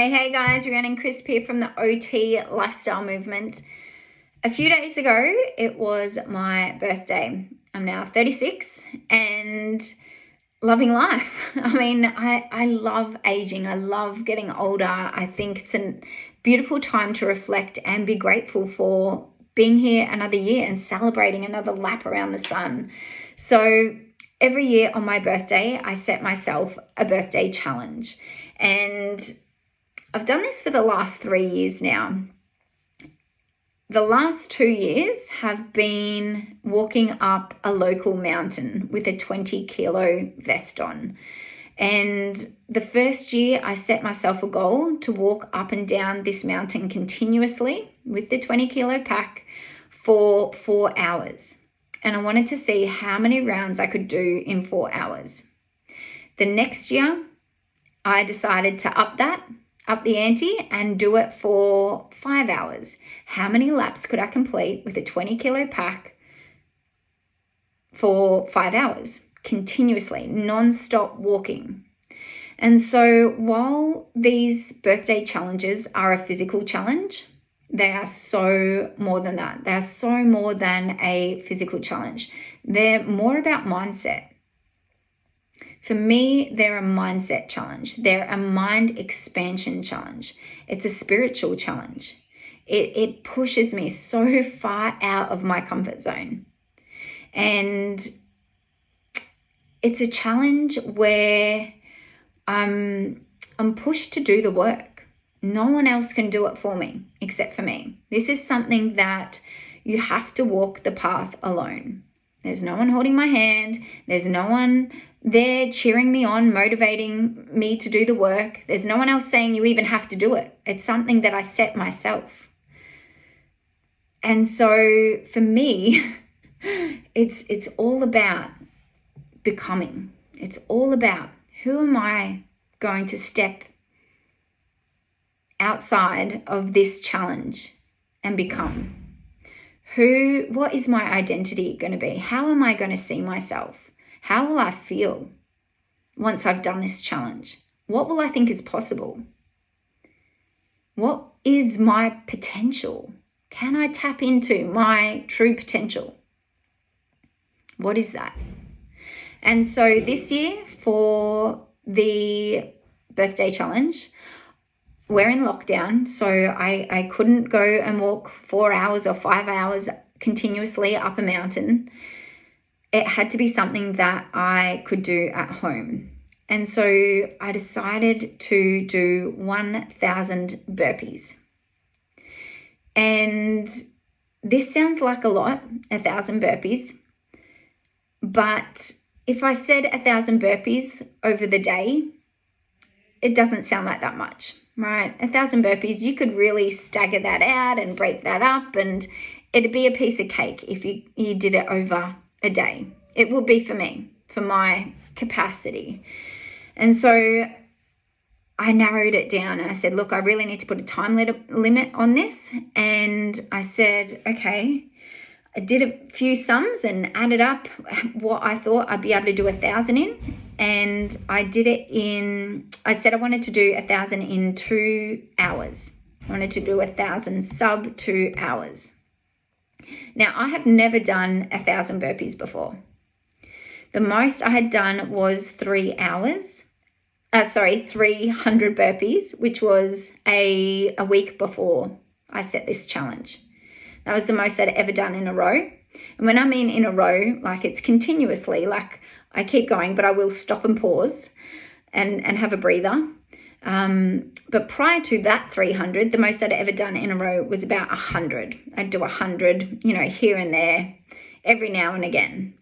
Hey guys, Rhiannon Crisp here from the OT Lifestyle Movement. A few days ago, it was my birthday. I'm now 36 and loving life. I love aging. I love getting older. I think it's a beautiful time to reflect and be grateful for being here another year and celebrating another lap around the sun. So every year on my birthday, I set myself a birthday challenge. And I've done this for the last 3 years now. The last 2 years have been walking up a local mountain with a 20-kilo vest on. And the first year I set myself a goal to walk up and down this mountain continuously with the 20-kilo pack for 4 hours. And I wanted to see how many rounds I could do in 4 hours. The next year, I decided to up the ante and do it for 5 hours. How many laps could I complete with a 20-kilo pack for 5 hours? Continuously, non-stop walking. And so while these birthday challenges are a physical challenge, they are so more than that. They are so more than a physical challenge. They're more about mindset. For me, they're a mindset challenge. They're a mind expansion challenge. It's a spiritual challenge. It pushes me so far out of my comfort zone. And it's a challenge where I'm pushed to do the work. No one else can do it for me except for me. This is something that you have to walk the path alone. There's no one holding my hand. There's no one there cheering me on, motivating me to do the work. There's no one else saying you even have to do it. It's something that I set myself. And so for me, it's all about becoming. It's all about who am I going to step outside of this challenge and become? What is my identity going to be? How am I going to see myself? How will I feel once I've done this challenge? What will I think is possible? What is my potential? Can I tap into my true potential? What is that? And so this year for the birthday challenge, we're in lockdown, so I couldn't go and walk 4 hours or 5 hours continuously up a mountain. It had to be something that I could do at home. And so I decided to do 1,000 burpees. And this sounds like a lot, 1,000 burpees. But if I said 1,000 burpees over the day, it doesn't sound like that much, right? 1,000 burpees, you could really stagger that out and break that up, and it'd be a piece of cake if you did it over a day. It will be for me, for my capacity. And so I narrowed it down and I said, look, I really need to put a time limit on this. And I said, okay, I did a few sums and added up what I thought I'd be able to do 1,000 in. And I did it I said I wanted to do 1,000 in 2 hours. I wanted to do 1,000 sub 2 hours. Now, I have never done 1,000 burpees before. The most I had done was 3 hours. 300 burpees, which was a week before I set this challenge. That was the most I'd ever done in a row. And when I mean in a row, like it's continuously, like I keep going, but I will stop and pause and have a breather. But prior to that 300, the most I'd ever done in a row was about 100. I'd do 100, here and there, every now and again.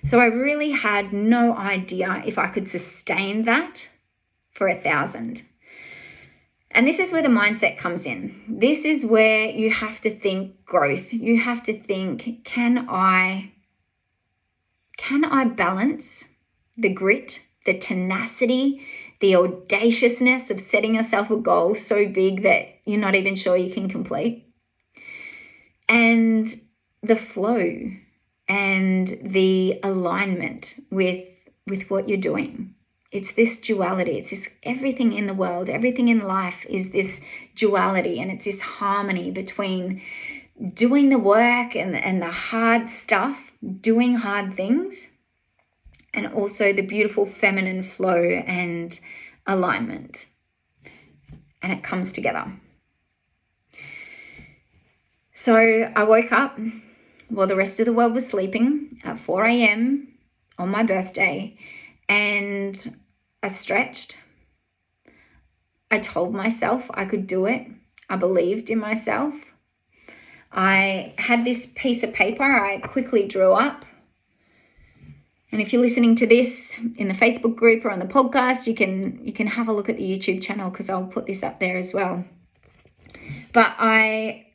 So I really had no idea if I could sustain that for 1,000. And this is where the mindset comes in. This is where you have to think growth. You have to think, can I balance the grit, the tenacity, the audaciousness of setting yourself a goal so big that you're not even sure you can complete, and the flow and the alignment with what you're doing? It's this duality. It's this, everything in the world, everything in life is this duality, and it's this harmony between doing the work and the hard stuff, doing hard things, and also the beautiful feminine flow and alignment. And it comes together. So I woke up while the rest of the world was sleeping at 4 a.m. on my birthday, and I stretched. I told myself I could do it. I believed in myself. I had this piece of paper I quickly drew up. And if you're listening to this in the Facebook group or on the podcast, you can have a look at the YouTube channel, because I'll put this up there as well. But I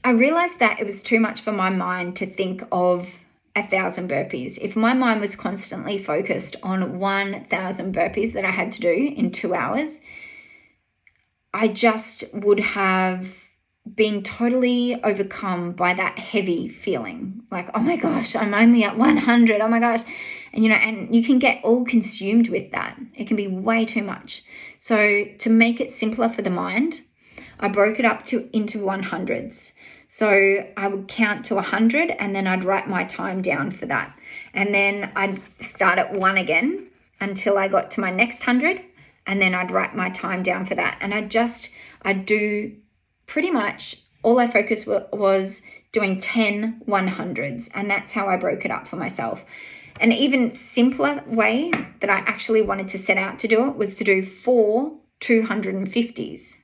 realized that it was too much for my mind to think of 1,000 burpees. If my mind was constantly focused on 1,000 burpees that I had to do in 2 hours, I just would have been totally overcome by that heavy feeling. Like, oh my gosh, I'm only at 100. Oh my gosh. And, and you can get all consumed with that. It can be way too much. So to make it simpler for the mind, I broke it up into 100s. So I would count to 100, and then I'd write my time down for that. And then I'd start at 1 again until I got to my next 100, and then I'd write my time down for that. And I'd do pretty much all I focused was doing 10 100s, and that's how I broke it up for myself. An even simpler way that I actually wanted to set out to do it was to do 4 250s.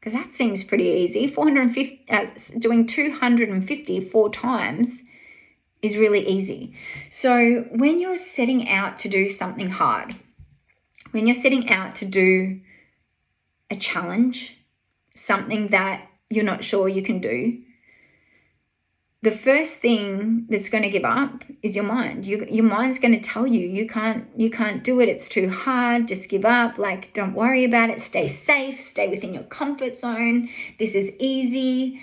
Because that seems pretty easy. Doing 250 4 times is really easy. So when you're setting out to do something hard, when you're setting out to do a challenge, something that you're not sure you can do, the first thing that's going to give up is your mind. Your mind's going to tell you, you can't do it. It's too hard. Just give up. Like, don't worry about it. Stay safe. Stay within your comfort zone. This is easy.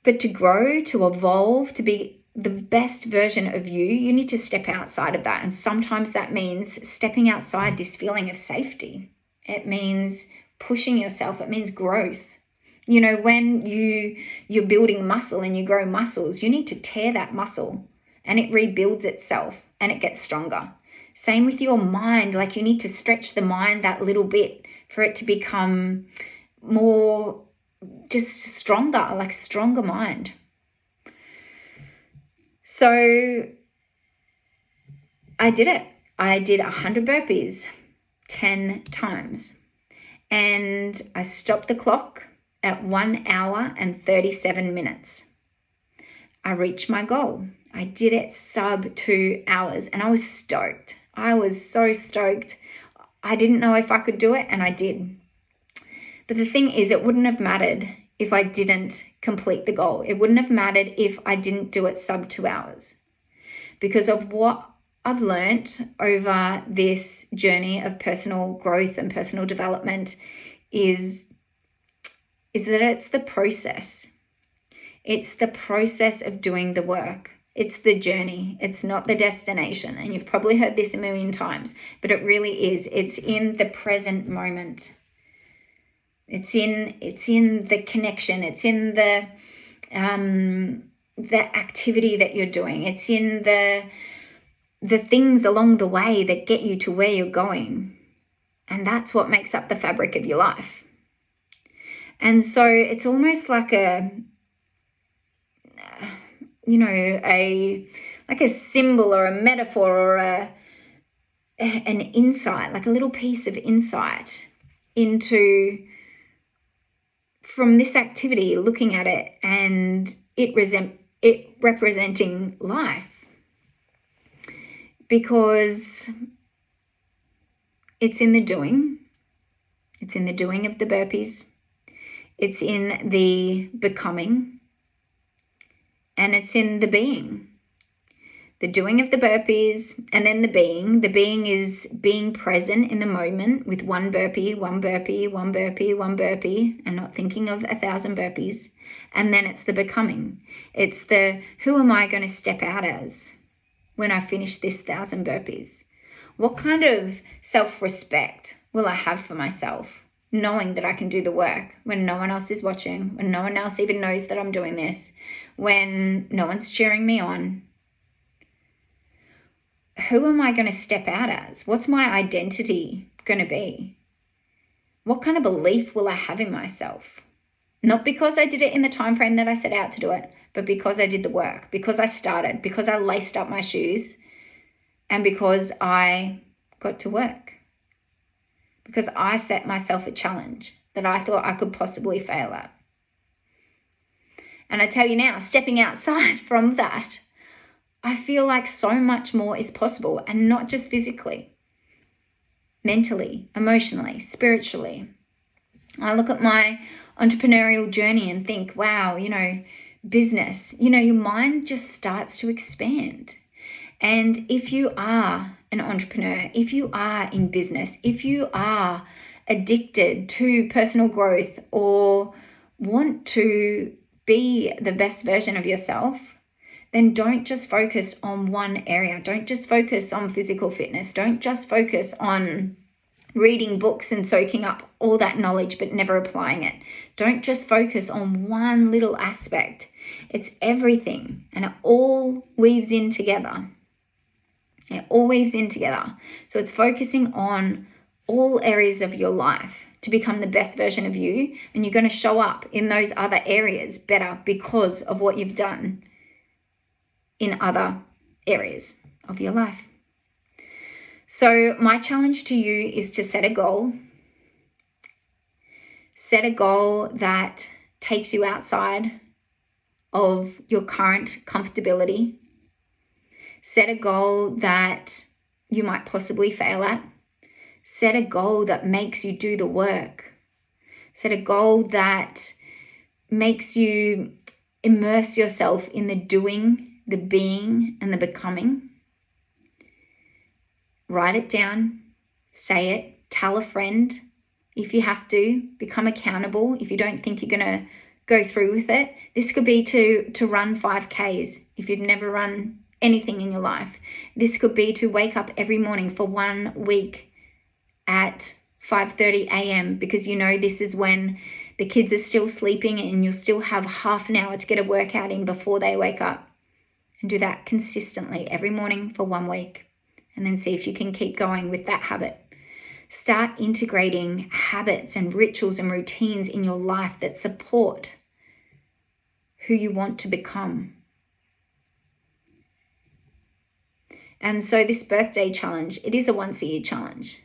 But to grow, to evolve, to be the best version of you, you need to step outside of that. And sometimes that means stepping outside this feeling of safety. It means pushing yourself. It means growth. When you're building muscle and you grow muscles, you need to tear that muscle, and it rebuilds itself and it gets stronger. Same with your mind. Like, you need to stretch the mind that little bit for it to become more just stronger, like stronger mind. So I did it. I did 100 burpees 10 times, and I stopped the clock at 1 hour and 37 minutes. I reached my goal. I did it sub 2 hours, and I was stoked. I was so stoked. I didn't know if I could do it, and I did. But the thing is, it wouldn't have mattered if I didn't complete the goal. It wouldn't have mattered if I didn't do it sub 2 hours, because of what I've learnt over this journey of personal growth and personal development is that it's the process. It's the process of doing the work. It's the journey. It's not the destination. And you've probably heard this a million times, but it really is. It's in the present moment. It's in the connection. It's in the activity that you're doing. It's in the things along the way that get you to where you're going. And that's what makes up the fabric of your life. And so it's almost like a symbol or a metaphor or an insight, like a little piece of insight into, from this activity, looking at it and it representing life. Because it's in the doing. It's in the doing of the burpees. It's in the becoming, and it's in the being. The doing of the burpees, and then the being. The being is being present in the moment with one burpee, one burpee, one burpee, one burpee, and not thinking of 1,000 burpees. And then it's the becoming. It's the, who am I going to step out as when I finish this 1,000 burpees? What kind of self-respect will I have for myself, knowing that I can do the work when no one else is watching, when no one else even knows that I'm doing this, when no one's cheering me on? Who am I going to step out as? What's my identity going to be? What kind of belief will I have in myself? Not because I did it in the time frame that I set out to do it, but because I did the work, because I started, because I laced up my shoes, and because I got to work. Because I set myself a challenge that I thought I could possibly fail at. And I tell you now, stepping outside from that, I feel like so much more is possible, and not just physically, mentally, emotionally, spiritually. I look at my entrepreneurial journey and think, wow, business, your mind just starts to expand. And if you are an entrepreneur, if you are in business, if you are addicted to personal growth or want to be the best version of yourself, then don't just focus on one area. Don't just focus on physical fitness. Don't just focus on reading books and soaking up all that knowledge but never applying it. Don't just focus on one little aspect. It's everything, and it all weaves in together. It all weaves in together. So it's focusing on all areas of your life to become the best version of you, and you're going to show up in those other areas better because of what you've done in other areas of your life. So my challenge to you is to set a goal. Set a goal that takes you outside of your current comfortability. Set a goal that you might possibly fail at. Set a goal that makes you do the work. Set a goal that makes you immerse yourself in the doing, the being, and the becoming. Write it down, say it, tell a friend if you have to, become accountable if you don't think you're going to go through with it. This could be to run 5Ks if you've never run anything in your life. This could be to wake up every morning for 1 week at 5:30 a.m. because this is when the kids are still sleeping and you'll still have half an hour to get a workout in before they wake up. And do that consistently every morning for 1 week. And then see if you can keep going with that habit. Start integrating habits and rituals and routines in your life that support who you want to become. And so this birthday challenge, it is a once-a-year challenge,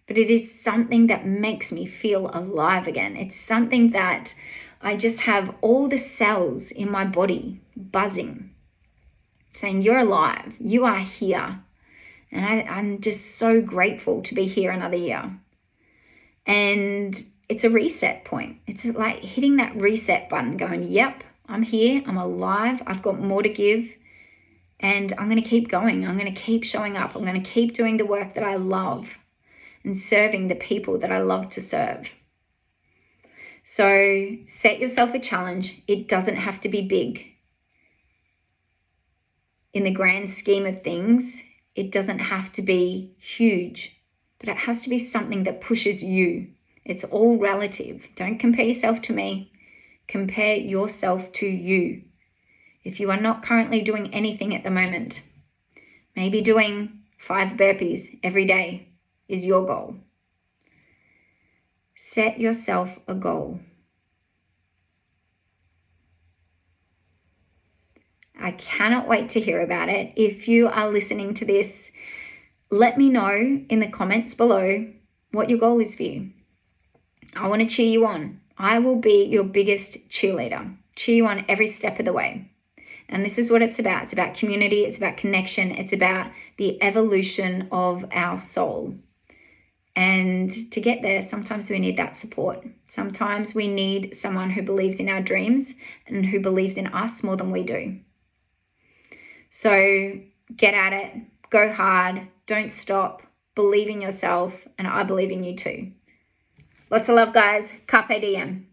but it is something that makes me feel alive again. It's something that I just have all the cells in my body buzzing, saying, you're alive, you are here. And I'm just so grateful to be here another year. And it's a reset point. It's like hitting that reset button going, yep, I'm here, I'm alive, I've got more to give, and I'm going to keep going. I'm going to keep showing up. I'm going to keep doing the work that I love and serving the people that I love to serve. So set yourself a challenge. It doesn't have to be big. In the grand scheme of things, it doesn't have to be huge, but it has to be something that pushes you. It's all relative. Don't compare yourself to me. Compare yourself to you. If you are not currently doing anything at the moment, maybe doing 5 burpees every day is your goal. Set yourself a goal. I cannot wait to hear about it. If you are listening to this, let me know in the comments below what your goal is for you. I want to cheer you on. I will be your biggest cheerleader. Cheer you on every step of the way. And this is what it's about. It's about community. It's about connection. It's about the evolution of our soul. And to get there, sometimes we need that support. Sometimes we need someone who believes in our dreams and who believes in us more than we do. So get at it, go hard, don't stop, believe in yourself, and I believe in you too. Lots of love, guys. Carpe diem.